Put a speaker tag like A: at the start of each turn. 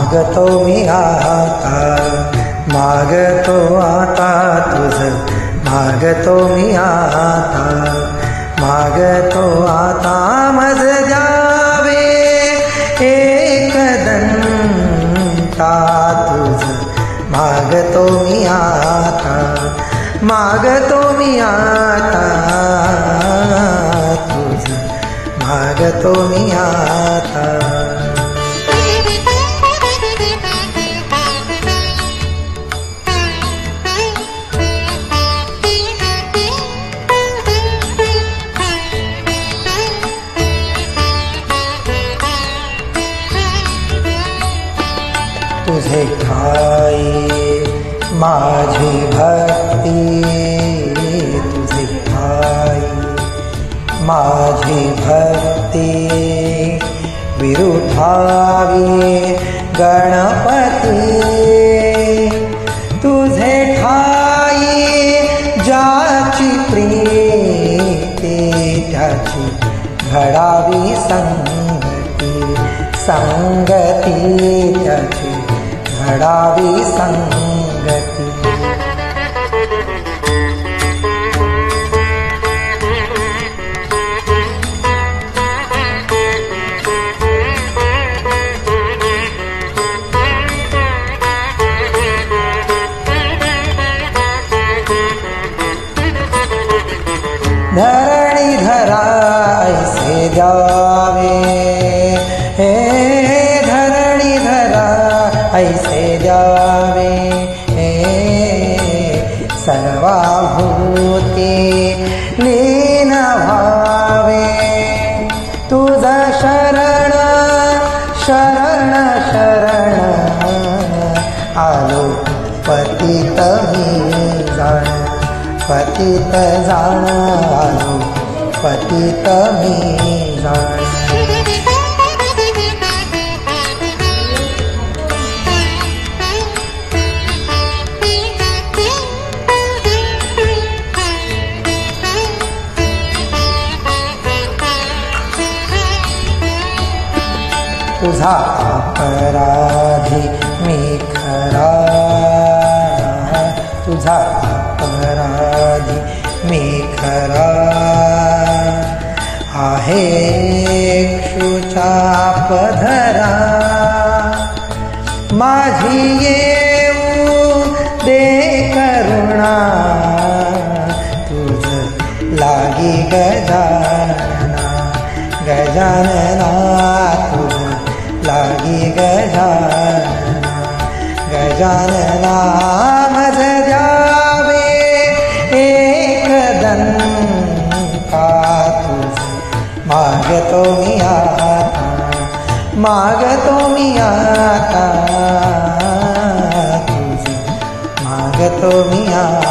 A: मागतो मी आता, मागतो आता तुझं, मागतो मी आता, मागतो आता मज द्यावे एकदंता तुझं, मागतो मी आता, मागतो मी आता तुझं, मागतो मी आता. तुझे ठाई माझी भक्ती, तुझे ठाई माझी भक्ती, विरुठावी गणपती. तुझे ठाई ज्याची प्रीती, त्याची घडावी संगती, संगती त्याची घडावी संगती. धरणी धरा ऐसे द्यावे, हे धरणी धरा ऐसे द्यावे, हे सर्वाभूती लीन व्हावे. तुझा शरण शरण शरण आलो पतित मी जाण, पतित जाण आलो पतित मी जाण. तुझा अपराधी मी खरा, तुझा अपराधी मी खरा, आहे क्षुचा पधरा. माझी येऊ दे करुणा, तुझ लागी गजानना, गजानना तुझ लागी गजानना, गजानना मज द्यावे एकदंता तुझं, मागतो मी आता, मागतो मी आता तुझं, मागतो मी आता.